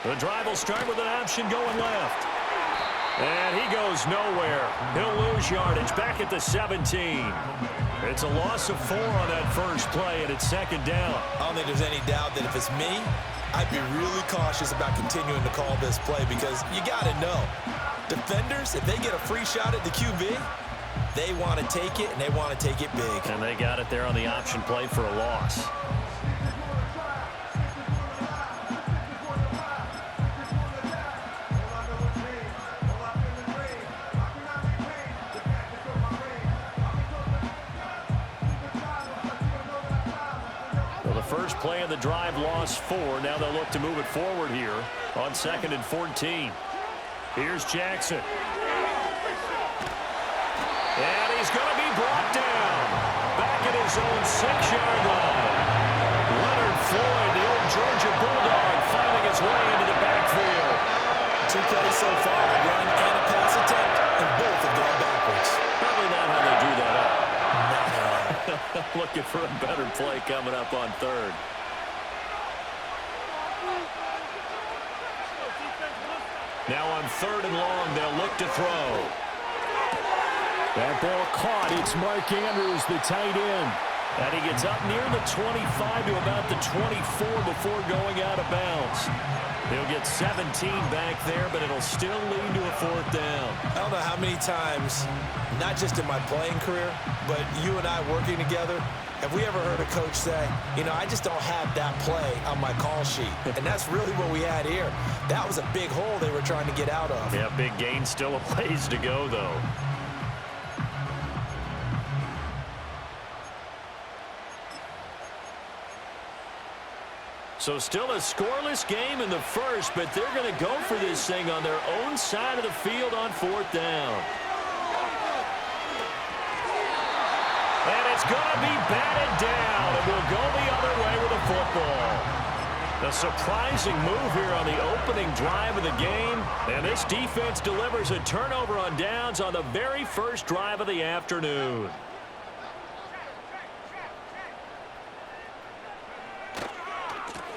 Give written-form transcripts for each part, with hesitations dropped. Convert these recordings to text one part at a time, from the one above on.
The drive will start with an option going left. And he goes nowhere. He'll lose yardage back at the 17. It's a loss of 4 on that first play, and it's second down. I don't think there's any doubt that if it's me, I'd be really cautious about continuing to call this play because you got to know, defenders, if they get a free shot at the QB, they want to take it, and they want to take it big. And they got it there on the option play for a loss. First play of the drive, lost 4. Now they'll look to move it forward here on 2nd and 14. Here's Jackson. And he's going to be brought down back at his own 6-yard line. Leonard Floyd, the old Georgia Bulldog, finding his way into the backfield. 2 plays so far, a run and a pass attempt, and both have gone backwards. Probably not how they do that up. Looking for a better play coming up on 3rd. Now on 3rd and long, they'll look to throw. That ball caught. It's Mark Andrews, the tight end. And he gets up near the 25 to about the 24 before going out of bounds. He'll get 17 back there, but it'll still lead to a 4th down. I don't know how many times, not just in my playing career, but you and I working together, have we ever heard a coach say, you know, I just don't have that play on my call sheet. And that's really what we had here. That was a big hole they were trying to get out of. Yeah, big gain, still a ways to go, though. So still a scoreless game in the first, but they're going to go for this thing on their own side of the field on 4th down. And it's going to be batted down, and we'll go the other way with the football. A surprising move here on the opening drive of the game, and this defense delivers a turnover on downs on the very first drive of the afternoon.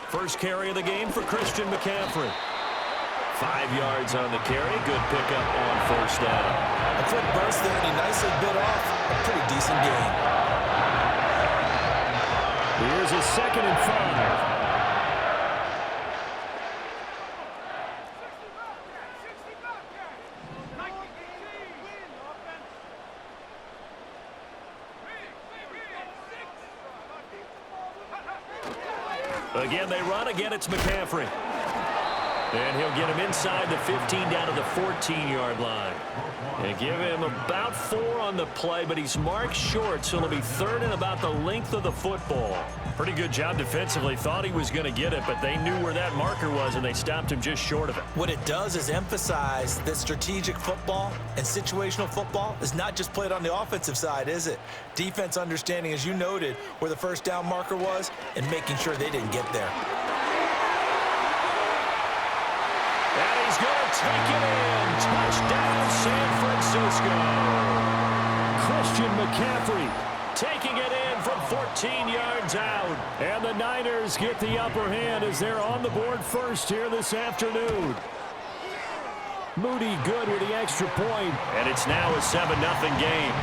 First carry of the game for Christian McCaffrey. 5 yards on the carry. Good pickup on 1st down. A quick burst there, and he nicely bit off a pretty decent gain. Here's a 2nd and 5. Again, they run. Again, it's McCaffrey. And he'll get him inside the 15 down to the 14-yard line. And give him about 4 on the play, but he's marked short, so it'll be 3rd and about the length of the football. Pretty good job defensively. Thought he was going to get it, but they knew where that marker was, and they stopped him just short of it. What it does is emphasize that strategic football and situational football is not just played on the offensive side, is it? Defense understanding, as you noted, where the 1st down marker was and making sure they didn't get there. And he's going to take it in. Touchdown, San Francisco. Christian McCaffrey taking it in from 14 yards out. And the Niners get the upper hand as they're on the board first here this afternoon. Moody good with the extra point. And it's now a 7-0 game.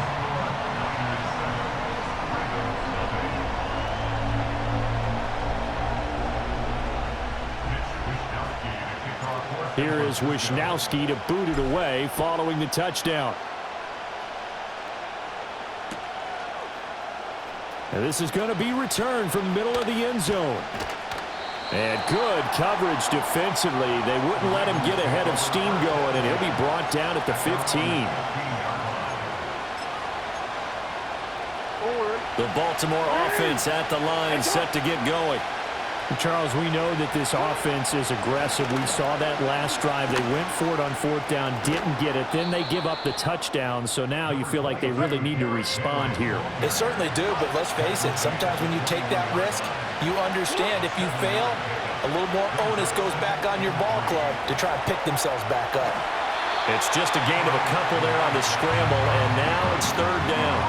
Here is Wisnowski to boot it away following the touchdown. And this is going to be returned from the middle of the end zone. And good coverage defensively. They wouldn't let him get ahead of steam going, and he'll be brought down at the 15. The Baltimore offense at the line, set to get going. Charles, we know that this offense is aggressive. We saw that last drive. They went for it on 4th down, didn't get it. Then they give up the touchdown. So now you feel like they really need to respond here. They certainly do, but let's face it. Sometimes when you take that risk, you understand if you fail, a little more onus goes back on your ball club to try and pick themselves back up. It's just a gain of a couple there on the scramble, and now it's 3rd down.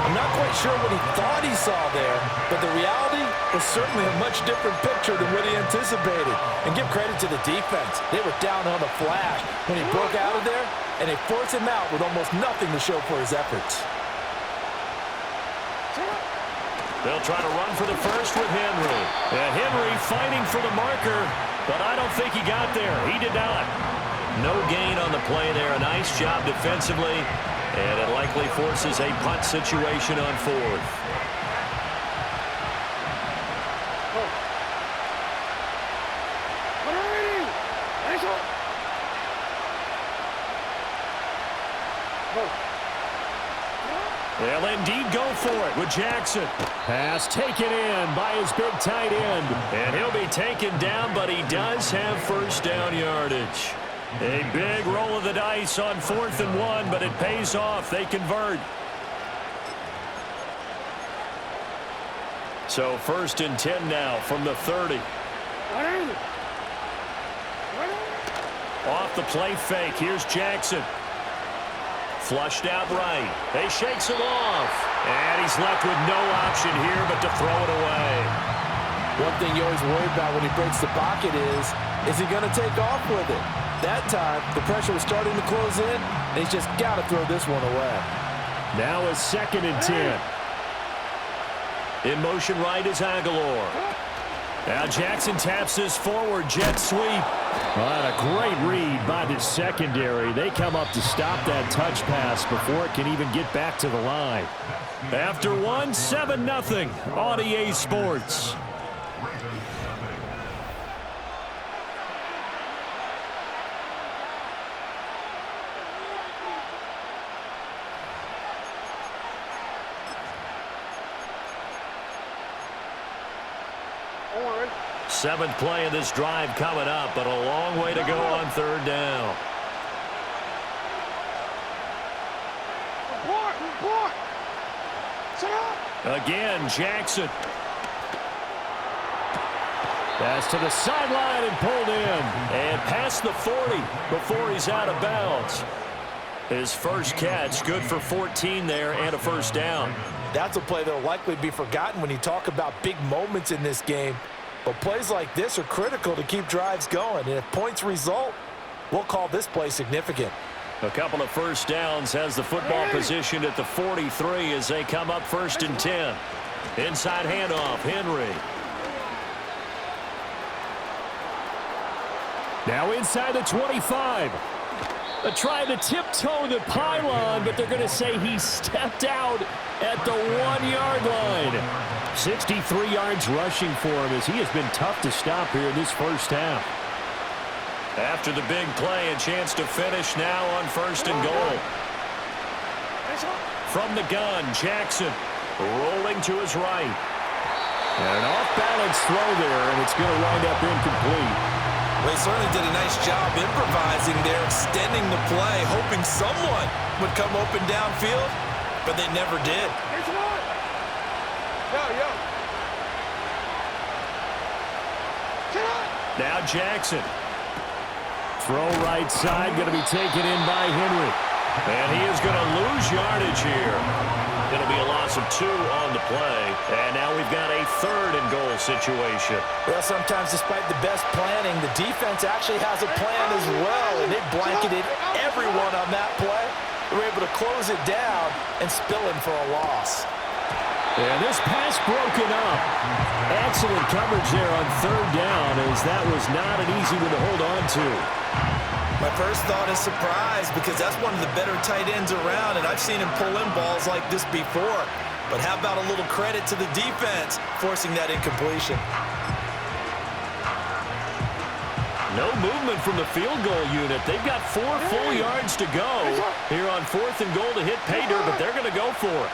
I'm not quite sure what he thought he saw there, but the reality was certainly a much different picture than what he anticipated. And give credit to the defense. They were down on the flash when he broke out of there, and they forced him out with almost nothing to show for his efforts. They'll try to run for the first with Henry. And Henry fighting for the marker, but I don't think he got there. He did not. No gain on the play there. A nice job defensively. And it likely forces a punt situation on fourth. They'll indeed go for it with Jackson. Pass taken in by his big tight end. And he'll be taken down, but he does have first down yardage. A big roll of the dice on 4th and 1, but it pays off. They convert. So 1st and 10 now from the 30. Off the play fake. Here's Jackson. Flushed out right. They shakes him off. And he's left with no option here but to throw it away. One thing you always worry about when he breaks the pocket is he going to take off with it? That time, the pressure was starting to close in, and he's just got to throw this one away. Now it's 2nd and 10. In motion right is Aguilar. Now Jackson taps this forward jet sweep. Well, a great read by the secondary. They come up to stop that touch pass before it can even get back to the line. After 1, 7-0 on EA Sports. Seventh play of this drive coming up, but a long way to go on 3rd down. Again, Jackson. Pass to the sideline and pulled in. And past the 40 before he's out of bounds. His first catch, good for 14 there and a first down. That's a play that will likely be forgotten when you talk about big moments in this game. But plays like this are critical to keep drives going. And if points result, we'll call this play significant. A couple of first downs has the football positioned at the 43 as they come up 1st and 10. Inside handoff, Henry. Now inside the 25. Trying to tiptoe the pylon, but they're going to say he stepped out at the 1-yard line. 63 yards rushing for him as he has been tough to stop here in this first half. After the big play, a chance to finish now on 1st and goal. From the gun, Jackson rolling to his right. And an off-balance throw there, and it's going to wind up incomplete. Well, he certainly did a nice job improvising there, extending the play, hoping someone would come open downfield, but they never did. Now Jackson. Throw right side, going to be taken in by Henry. And he is going to lose yardage here. It'll be a loss of 2 on the play. And now we've got a 3rd and goal situation. Well, sometimes despite the best planning, the defense actually has a plan as well, and they blanketed everyone on that play. They were able to close it down and spill him for a loss. And this pass broken up. Excellent coverage there on 3rd down, as that was not an easy one to hold on to. My first thought is surprise, because that's one of the better tight ends around, and I've seen him pull in balls like this before. But how about a little credit to the defense forcing that incompletion? No movement from the field goal unit. They've got 4 full yards to go here on 4th and goal to hit pay dirt, but they're going to go for it.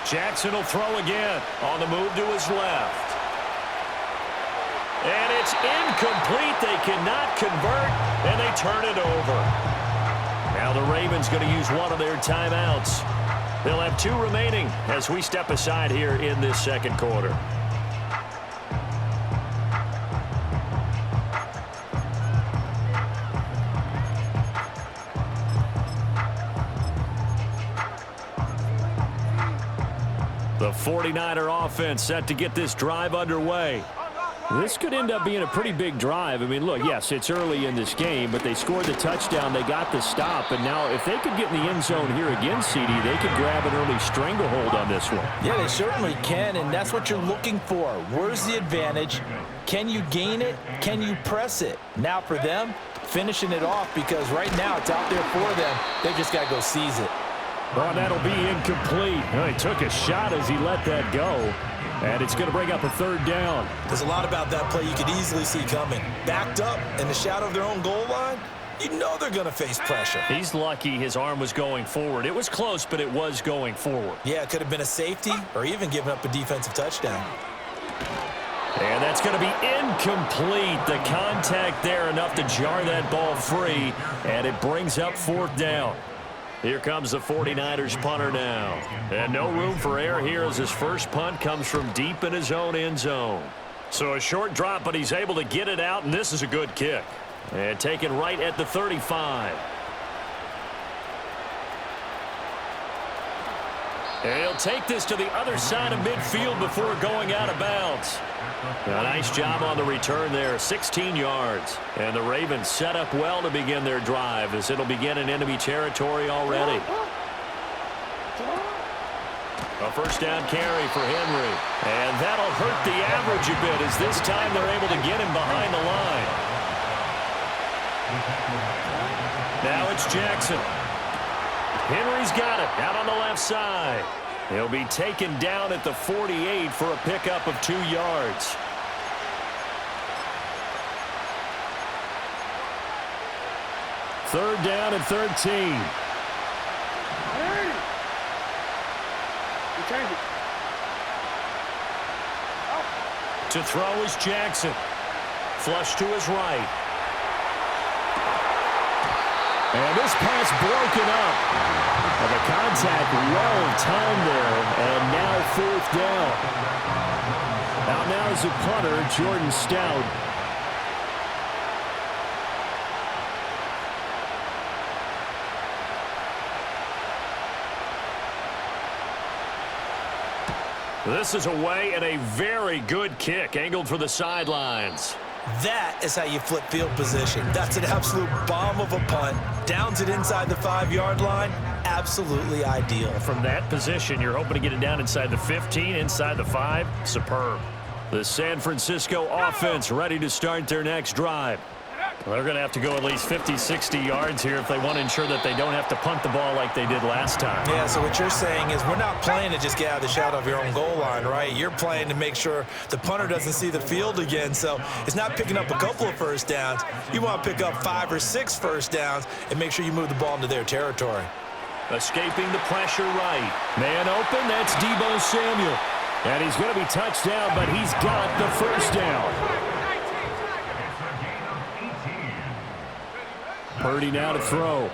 Jackson will throw again on the move to his left. And it's incomplete. They cannot convert, and they turn it over. Now the Ravens going to use one of their timeouts. They'll have 2 remaining as we step aside here in this 2nd quarter. The 49er offense set to get this drive underway. This could end up being a pretty big drive. I mean, look, yes, it's early in this game, but they scored the touchdown. They got the stop. And now if they could get in the end zone here again, CD, they could grab an early stranglehold on this one. Yeah, they certainly can, and that's what you're looking for. Where's the advantage? Can you gain it? Can you press it? Now for them, finishing it off, because right now it's out there for them. They just got to go seize it. Well, that'll be incomplete. Well, he took a shot as he let that go. And it's going to bring up a third down. There's a lot about that play you could easily see coming. Backed up in the shadow of their own goal line, you know they're going to face pressure. He's lucky his arm was going forward. It was close, but it was going forward. Yeah, it could have been a safety or even given up a defensive touchdown. And that's going to be incomplete. The contact there enough to jar that ball free, and it brings up fourth down. Here comes the 49ers punter now. And no room for error here as his first punt comes from deep in his own end zone. So a short drop, but he's able to get it out, and this is a good kick. And taken right at the 35. And he'll take this to the other side of midfield before going out of bounds. A nice job on the return there, 16 yards. And the Ravens set up well to begin their drive as it'll begin in enemy territory already. A first down carry for Henry. And that'll hurt the average a bit as this time they're able to get him behind the line. Now it's Jackson. Henry's got it out on the left side. He'll be taken down at the 48 for a pickup of 2 yards. Third down and 13. To throw is Jackson. Flush to his right. And this pass broken up. And the contact well timed there. And now fourth down. Now is the punter, Jordan Stout. This is away and a very good kick, angled for the sidelines. That is how you flip field position. That's an absolute bomb of a punt. Downs it inside the 5-yard line. Absolutely ideal. From that position, you're hoping to get it down inside the 15, inside the 5. Superb. The San Francisco offense ready to start their next drive. Well, they're going to have to go at least 50, 60 yards here if they want to ensure that they don't have to punt the ball like they did last time. Yeah, so what you're saying is we're not playing to just get out of the shadow of your own goal line, right? You're playing to make sure the punter doesn't see the field again. So it's not picking up a couple of first downs. You want to pick up 5 or 6 first downs and make sure you move the ball into their territory. Escaping the pressure right. Man open, that's Deebo Samuel. And he's going to be touched down, but he's got the first down. Purdy now to throw.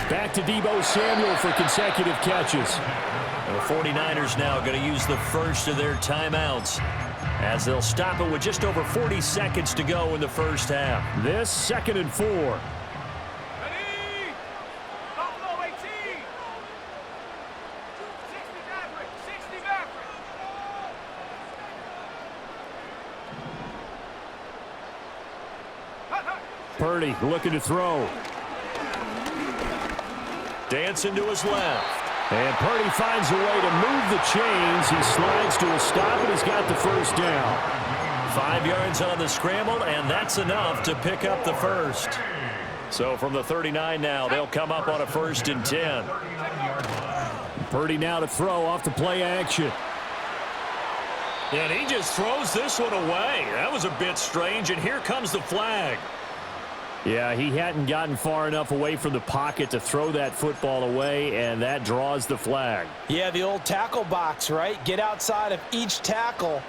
Back to Deebo Samuel for consecutive catches. The 49ers now going to use the first of their timeouts as they'll stop it with just over 40 seconds to go in the first half. This 2nd and 4. Purdy looking to throw. Dancing to his left. And Purdy finds a way to move the chains. He slides to a stop, and he's got the first down. 5 yards on the scramble, and that's enough to pick up the first. So from the 39 now, they'll come up on a 1st and 10. Purdy now to throw off the play action. And he just throws this one away. That was a bit strange, and here comes the flag. Yeah, he hadn't gotten far enough away from the pocket to throw that football away, and that draws the flag. Yeah, the old tackle box, right? Get outside of each tackle,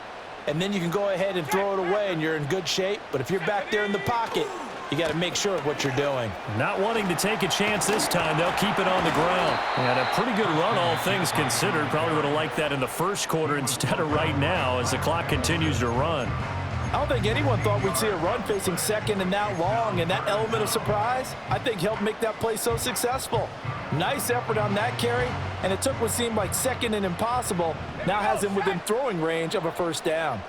and then you can go ahead and throw it away, and you're in good shape. But if you're back there in the pocket, you got to make sure of what you're doing. Not wanting to take a chance this time, they'll keep it on the ground. And a pretty good run, all things considered. Probably would have liked that in the first quarter instead of right now as the clock continues to run. I don't think anyone thought we'd see a run facing second and that long, and that element of surprise, I think, helped make that play so successful. Nice effort on that carry, and it took what seemed like second and impossible, now has him within throwing range of a first down.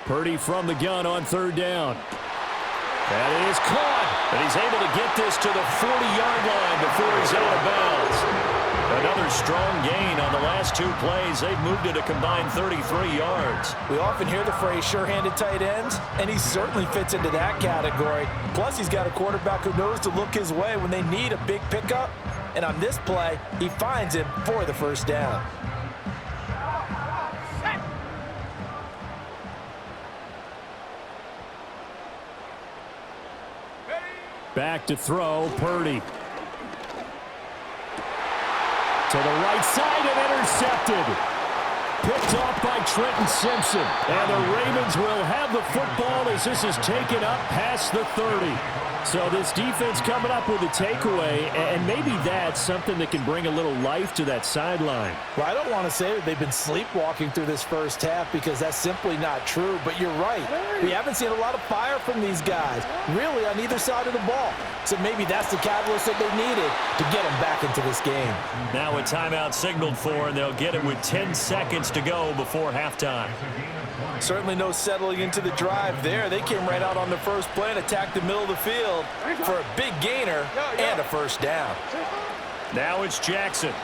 Purdy from the gun on third down. That is caught. And he's able to get this to the 40-yard line before he's out of bounds. Another strong gain on the last two plays. They've moved it a combined 33 yards. We often hear the phrase sure-handed tight ends, and he certainly fits into that category. Plus, he's got a quarterback who knows to look his way when they need a big pickup. And on this play, he finds him for the first down. Back to throw, Purdy. To the right side and intercepted. Picked off by Trenton Simpson. And the Ravens will have the football as this is taken up past the 30. So this defense coming up with a takeaway, and maybe that's something that can bring a little life to that sideline. Well, I don't want to say that they've been sleepwalking through this first half because that's simply not true, but you're right. We haven't seen a lot of fire from these guys, really, on either side of the ball. So maybe that's the catalyst that they needed to get them back into this game. Now a timeout signaled for, and they'll get it with 10 seconds to go before halftime. Certainly no settling into the drive there. They came right out on the first play and attacked the middle of the field for a big gainer and a first down. Now it's Jackson.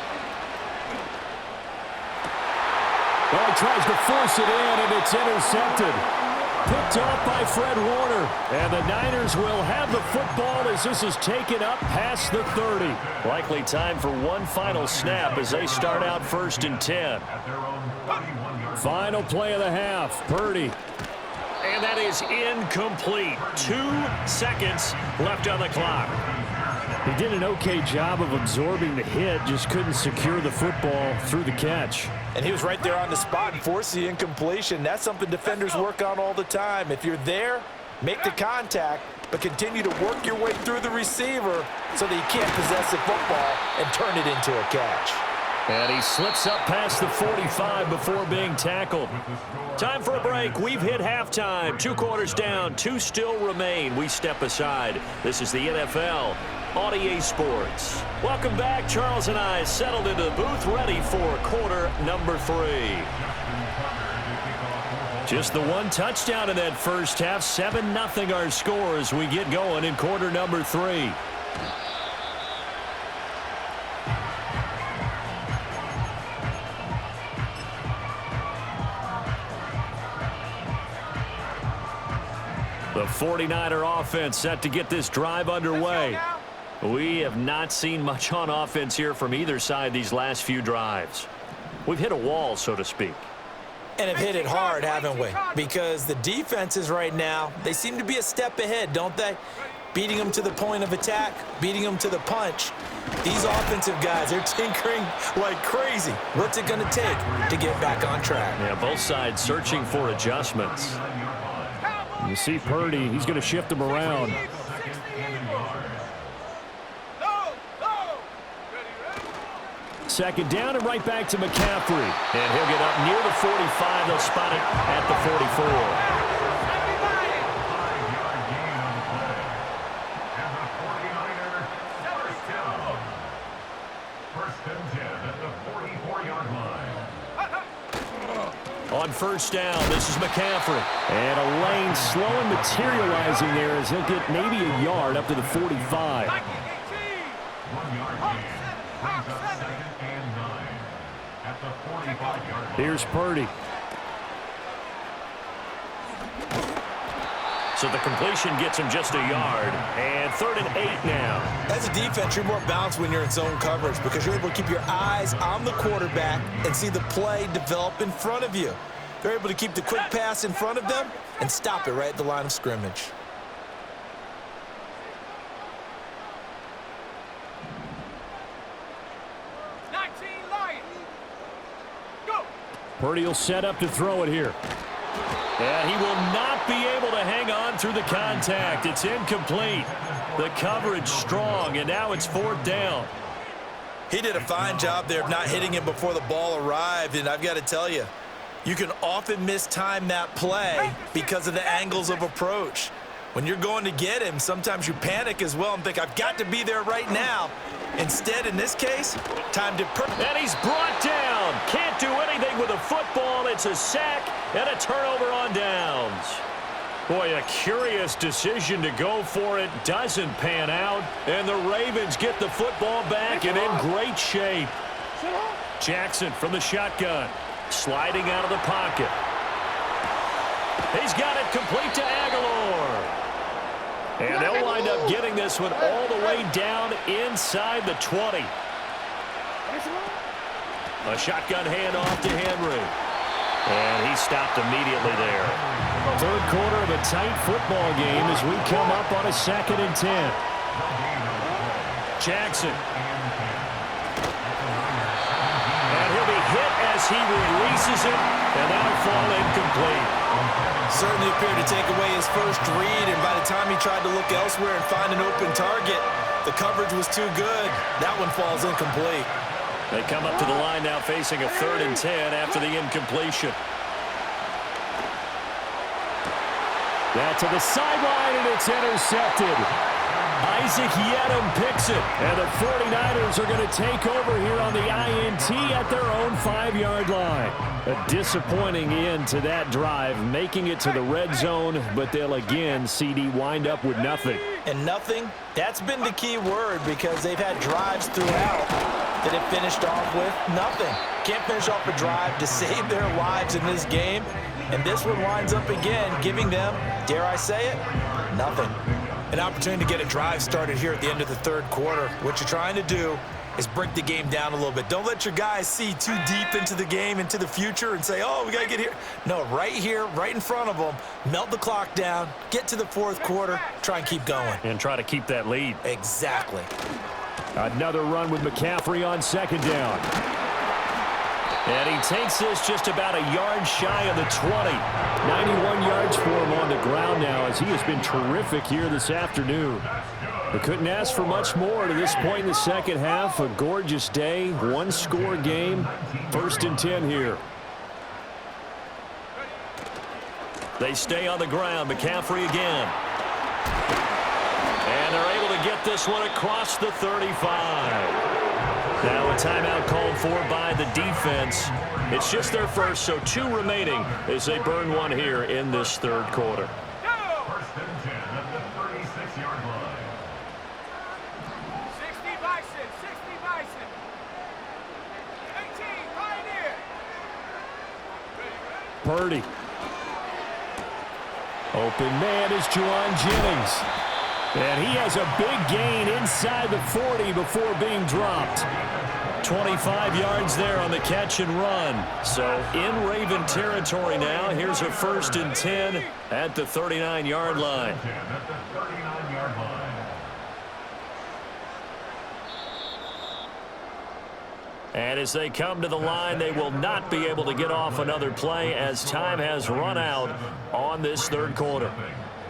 Well, he tries to force it in, and it's intercepted. Picked off by Fred Warner. And the Niners will have the football as this is taken up past the 30. Likely time for one final snap as they start out 1st and 10. Final play of the half, Purdy. And that is incomplete. 2 seconds left on the clock. He did an okay job of absorbing the hit, just couldn't secure the football through the catch. And he was right there on the spot and forced the incompletion. That's something defenders work on all the time. If you're there, make the contact, but continue to work your way through the receiver so that you can't possess the football and turn it into a catch. And he slips up past the 45 before being tackled. Time for a break. We've hit halftime. 2 quarters down. 2 still remain. We step aside. This is the NFL on EA Sports. Welcome back. Charles and I settled into the booth ready for quarter number 3. Just the one touchdown in that first half. 7-0 our score as we get going in quarter number 3. The 49er offense set to get this drive underway. We have not seen much on offense here from either side these last few drives. We've hit a wall, so to speak. And have hit it hard, haven't we? Because the defenses right now, they seem to be a step ahead, don't they? Beating them to the point of attack, beating them to the punch. These offensive guys, they're tinkering like crazy. What's it going to take to get back on track? Yeah, both sides searching for adjustments. You see Purdy, he's going to shift him around. Second down and right back to McCaffrey. And he'll get up near the 45. They'll spot it at the 44. On first down, this is McCaffrey. And a lane slow and materializing there as he'll get maybe a yard up to the 45. Here's Purdy. So the completion gets him just a yard. And 3rd and 8 now. As a defense, you're more balanced when you're in zone coverage because you're able to keep your eyes on the quarterback and see the play develop in front of you. They're able to keep the quick pass in front of them and stop it right at the line of scrimmage. Purdy will set up to throw it here. And he will not be able to hang on through the contact. It's incomplete. The coverage strong, and now it's 4th down. He did a fine job there of not hitting him before the ball arrived, and I've got to tell you, You can often mistime that play because of the angles of approach. When you're going to get him, sometimes you panic as well and think, I've got to be there right now. Instead, in this case, time to... And he's brought down. Can't do anything with a football. It's a sack and a turnover on downs. Boy, a curious decision to go for it. Doesn't pan out. And the Ravens get the football back and in great shape. Jackson from the shotgun. Sliding out of the pocket. He's got it complete to Aguilar. And they'll wind up getting this one all the way down inside the 20. A shotgun handoff to Henry. And he stopped immediately there. Third quarter of a tight football game as we come up on a 2nd and 10. Jackson. And he'll be hit as he releases it. And that'll fall incomplete. Certainly appeared to take away his first read, and by the time he tried to look elsewhere and find an open target, the coverage was too good. That one falls incomplete. They come up to the line now facing a 3rd and 10 after the incompletion. That to the sideline, and it's intercepted. Isaac Yedem picks it, and the 49ers are going to take over here on the INT at their own 5-yard line. A disappointing end to that drive, making it to the red zone, but they'll again, CD, wind up with nothing. And nothing, that's been the key word because they've had drives throughout that have finished off with nothing. Can't finish off a drive to save their lives in this game, and this one winds up again giving them, dare I say it, nothing. An opportunity to get a drive started here at the end of the 3rd quarter. What you're trying to do is break the game down a little bit. Don't let your guys see too deep into the game, into the future, and say, oh, we got to get here. No, right here, right in front of them, melt the clock down, get to the 4th quarter, try and keep going. And try to keep that lead. Exactly. Another run with McCaffrey on 2nd down. And he takes this just about a yard shy of the 20. 91 yards for him on the ground now as he has been terrific here this afternoon. They couldn't ask for much more to this point in the second half. A gorgeous day, 1-score game. 1st and 10 here. They stay on the ground. McCaffrey again. And they're able to get this one across the 35. Now a timeout called for by the defense. It's just their first, so 2 remaining as they burn one here in this 3rd quarter. 1st and 10 at the 36-yard line. 60 Bison, 60 Bison. 18 Pioneer. Purdy. Open man is Juwan Jennings. And he has a big gain inside the 40 before being dropped. 25 yards there on the catch and run. So in Raven territory now. Here's a 1st and 10 at the 39-yard line. And as they come to the line, they will not be able to get off another play as time has run out on this 3rd quarter.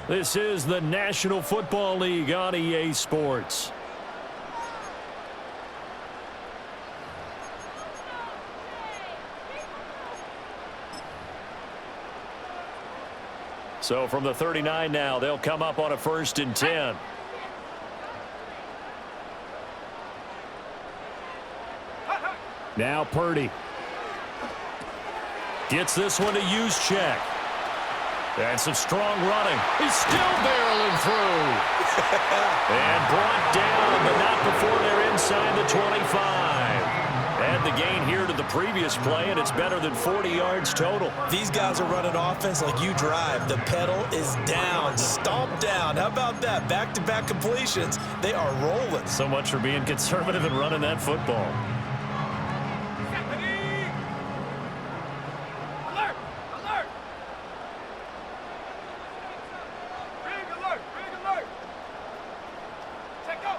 This is the National Football League on EA Sports. So from the 39 now, they'll come up on a 1st and 10. Now Purdy. Gets this one to use check. And some strong running. He's still barreling through. And brought down, but not before they're inside the 25. And the gain here to the previous play, and it's better than 40 yards total. These guys are running offense like you drive. The pedal is down, stomp down. How about that? Back-to-back completions. They are rolling. So much for being conservative and running that football. Alert! Alert! Big alert! Big alert! Check out!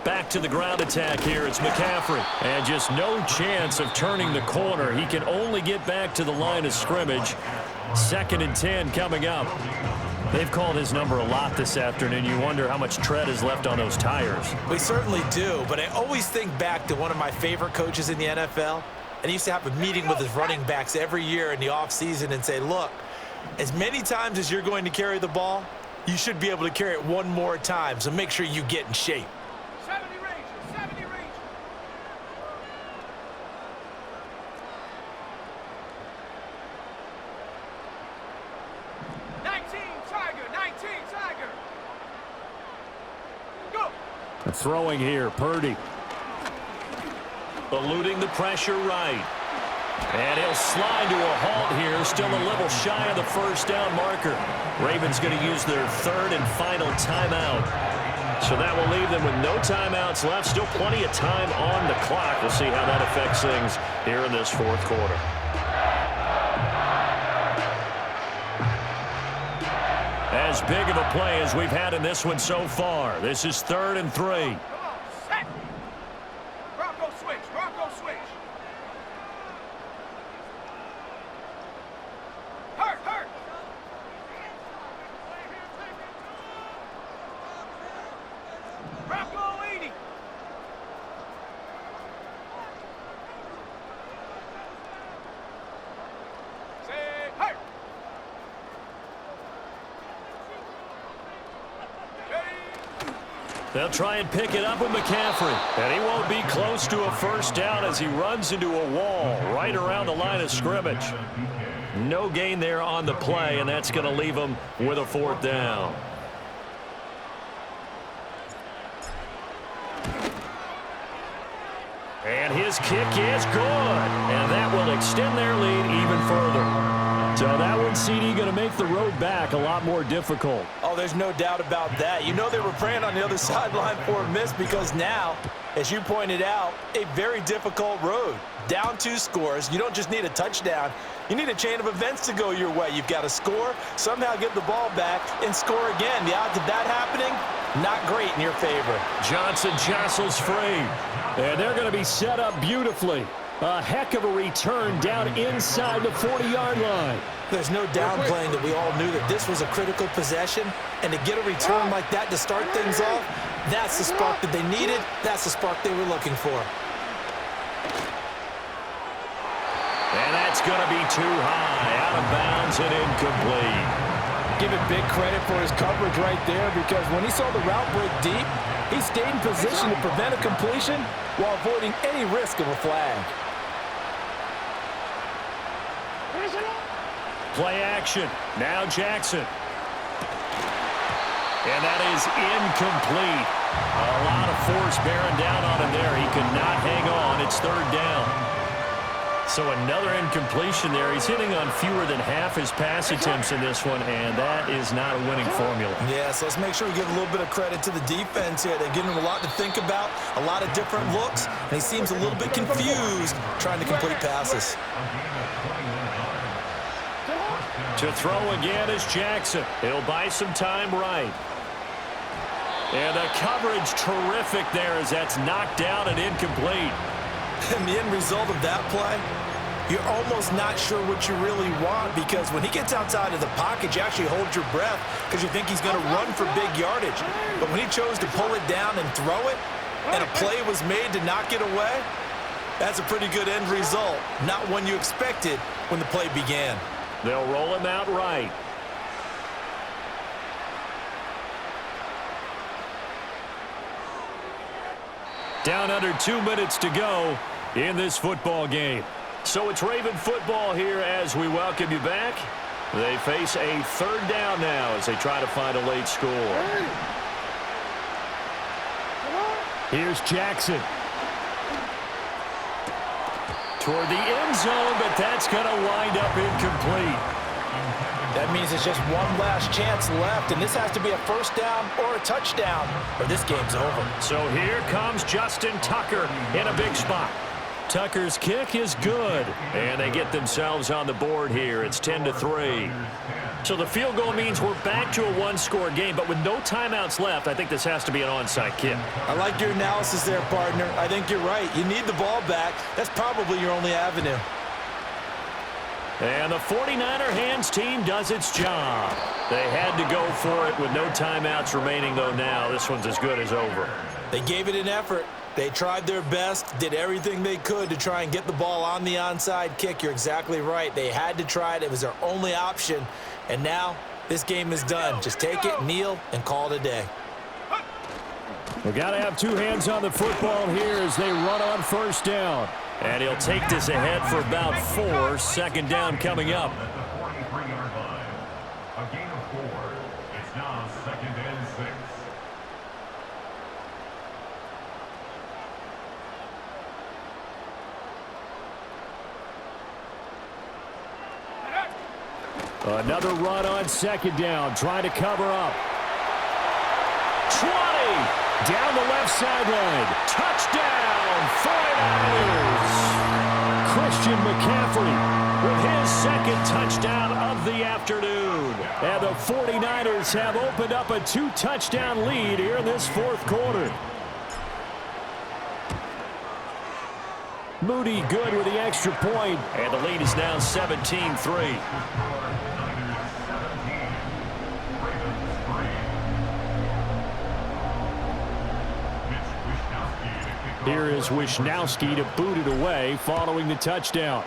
Back to the ground attack here. It's McCaffrey. And just no chance of turning the corner. He can only get back to the line of scrimmage. 2nd and 10 coming up. They've called his number a lot this afternoon. You wonder how much tread is left on those tires. We certainly do, but I always think back to one of my favorite coaches in the NFL, and he used to have a meeting with his running backs every year in the offseason and say, look, as many times as you're going to carry the ball, you should be able to carry it one more time, so make sure you get in shape. 70 range, 70 range. 19 Tiger. Go. Throwing here, Purdy. Eluding the pressure right. And he'll slide to a halt here, still a little shy of the first down marker. Ravens going to use their third and final timeout. So that will leave them with no timeouts left. Still plenty of time on the clock. We'll see how that affects things here in this fourth quarter. As big of a play as we've had in this one so far. This is 3rd and 3. Come on, set. Bronco switch. Hurt. Bronco 80. Say hurt. They'll try and pick it up with McCaffrey. And he won't be close to a first down as he runs into a wall right around the line of scrimmage. No gain there on the play, and that's going to leave him with a 4th down. And his kick is good. And that will extend their lead even further. So that one, CD, going to make the road back a lot more difficult. Oh, there's no doubt about that. You know they were praying on the other sideline for a miss because now, as you pointed out, a very difficult road. Down 2 scores. You don't just need a touchdown. You need a chain of events to go your way. You've got to score, somehow get the ball back, and score again. The odds of that happening, not great in your favor. Johnson jostles free. And they're going to be set up beautifully. A heck of a return down inside the 40-yard line. There's no downplaying that we all knew that this was a critical possession, and to get a return like that to start things off, that's the spark that they needed. That's the spark they were looking for. And that's going to be too high, out of bounds and incomplete. Give it big credit for his coverage right there, because when he saw the route break deep, he stayed in position to prevent a completion while avoiding any risk of a flag. Play action. Now Jackson. And that is incomplete. A lot of force bearing down on him there. He could not hang on. It's 3rd down. So another incompletion there. He's hitting on fewer than half his pass attempts in this one, and that is not a winning formula. Yeah, so let's make sure we give a little bit of credit to the defense here. They're giving him a lot to think about, a lot of different looks, and he seems a little bit confused trying to complete passes. To throw again is Jackson. He'll buy some time right. And the coverage terrific there as that's knocked down and incomplete. And the end result of that play, you're almost not sure what you really want, because when he gets outside of the pocket, you actually hold your breath because you think he's going to run for big yardage. But when he chose to pull it down and throw it, and a play was made to knock it away, that's a pretty good end result. Not one you expected when the play began. They'll roll him out right. Down under 2 minutes to go in this football game. So it's Raven football here as we welcome you back. They face a 3rd down now as they try to find a late score. Here's Jackson. Toward the end zone, but that's going to wind up incomplete. That means it's just one last chance left, and this has to be a first down or a touchdown, or this game's over. So here comes Justin Tucker in a big spot. Tucker's kick is good, and they get themselves on the board here. It's 10-3. So the field goal means we're back to a 1-score game, but with no timeouts left, I think this has to be an onside kick. I like your analysis there, partner. I think you're right. You need the ball back. That's probably your only avenue. And the 49er hands team does its job. They had to go for it with no timeouts remaining, though now. This one's as good as over. They gave it an effort. They tried their best, did everything they could to try and get the ball on the onside kick. You're exactly right. They had to try it. It was their only option. And now this game is done. Just take it, kneel, and call it a day. We got to have two hands on the football here as they run on first down. And he'll take this ahead for about 4. Second down coming up. At the 43-yard line. A gain of 4. It's now 2nd and 6. Another run on second down, trying to cover up. 20! Down the left sideline. Touchdown, 49ers! Christian McCaffrey with his second touchdown of the afternoon. And the 49ers have opened up a 2-touchdown lead here in this fourth quarter. Moody good with the extra point. And the lead is now 17-3. Here is Wishnowski to boot it away following the touchdown.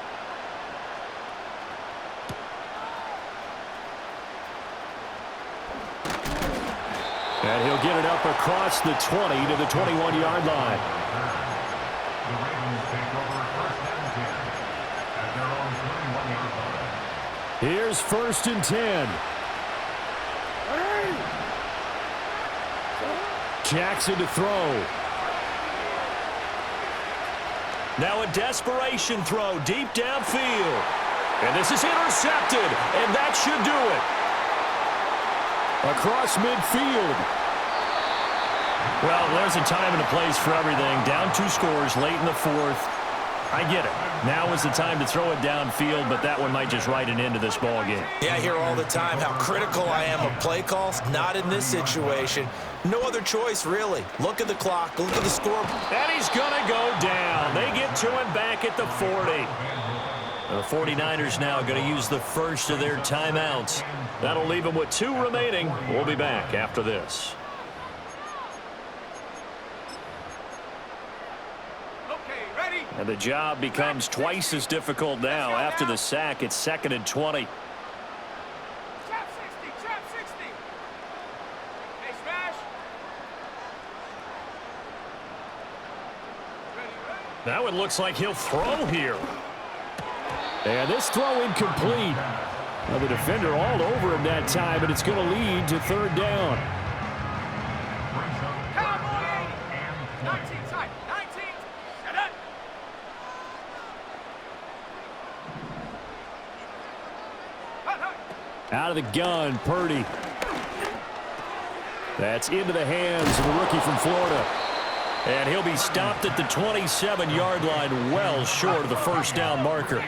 And he'll get it up across the 20 to the 21-yard line. The Ravens take over 1st and 10 at their own 21-yard line. Here's 1st and 10. Jackson to throw. Now a desperation throw deep downfield. And this is intercepted, and that should do it. Across midfield. Well, there's a time and a place for everything. Down 2 scores late in the 4th. I get it. Now is the time to throw it downfield, but that one might just write an end to this ball game. Yeah, I hear all the time how critical I am of play calls. Not in this situation. No other choice, really. Look at the clock. Look at the score. And he's going to go down. They get to him back at the 40. The 49ers now going to use the first of their timeouts. That'll leave them with 2 remaining. We'll be back after this. And the job becomes twice as difficult now. After the sack, it's 2nd and 20. Trap 60, trap 60. Hey, smash. Now it looks like he'll throw here. And this throw incomplete. Well, the defender all over him that time, and it's going to lead to 3rd down. Cowboy 80. 19 tight. 19. Shut up. Out of the gun, Purdy. That's into the hands of the rookie from Florida. And he'll be stopped at the 27-yard line, well short of the first down marker.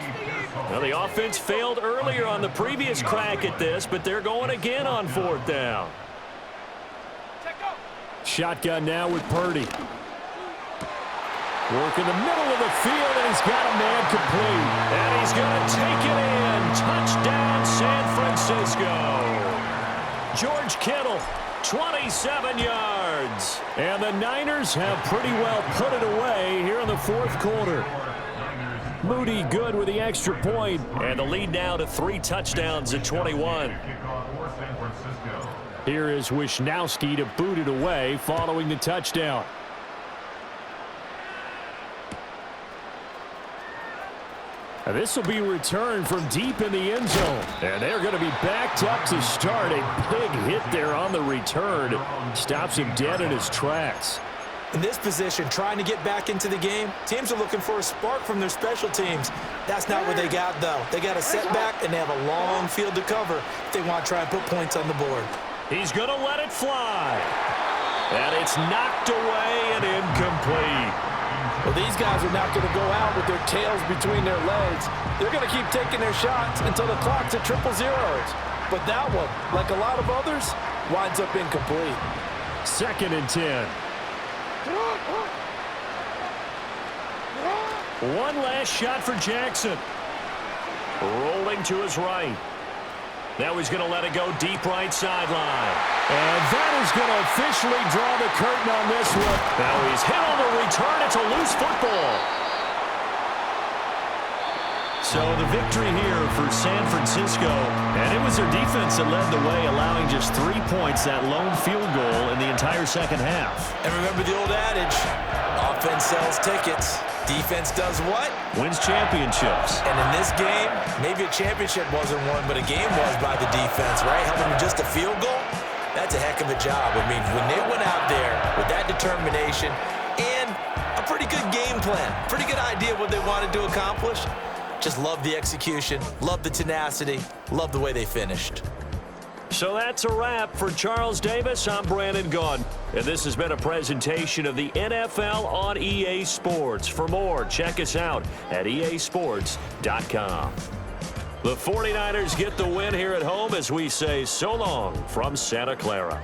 Now, the offense failed earlier on the previous crack at this, but they're going again on 4th down. Shotgun now with Purdy. Work in the middle of the field, and he's got a man complete. And he's going to take it in. Touchdown, San Francisco. George Kittle, 27 yards. And the Niners have pretty well put it away here in the 4th quarter. Moody good with the extra point. And the lead now to 3 touchdowns at 21. Here is Wishnowski to boot it away following the touchdown. And this will be returned from deep in the end zone. And they're going to be backed up to start. A big hit there on the return. Stops him dead in his tracks. In this position, trying to get back into the game, teams are looking for a spark from their special teams. That's not what they got, though. They got a setback, and they have a long field to cover if they want to try and put points on the board. He's going to let it fly. And it's knocked away and incomplete. Well, these guys are not going to go out with their tails between their legs. They're going to keep taking their shots until the clock's at 000. But that one, like a lot of others, winds up incomplete. 2nd and 10. One last shot for Jackson. Rolling to his right. Now he's going to let it go deep right sideline. And that is going to officially draw the curtain on this one. Now he's hit on the return. It's a loose football. So the victory here for San Francisco, and it was their defense that led the way, allowing just 3 points, that lone field goal in the entire second half. And remember the old adage, offense sells tickets. Defense does what? Wins championships. And in this game, maybe a championship wasn't won, but a game was by the defense, right? Helping them just a field goal? That's a heck of a job. I mean, when they went out there with that determination and a pretty good game plan, pretty good idea what they wanted to accomplish, just love the execution, love the tenacity, love the way they finished. So that's a wrap for Charles Davis. I'm Brandon Gaudin, and this has been a presentation of the NFL on EA Sports. For more, check us out at easports.com. The 49ers get the win here at home as we say so long from Santa Clara.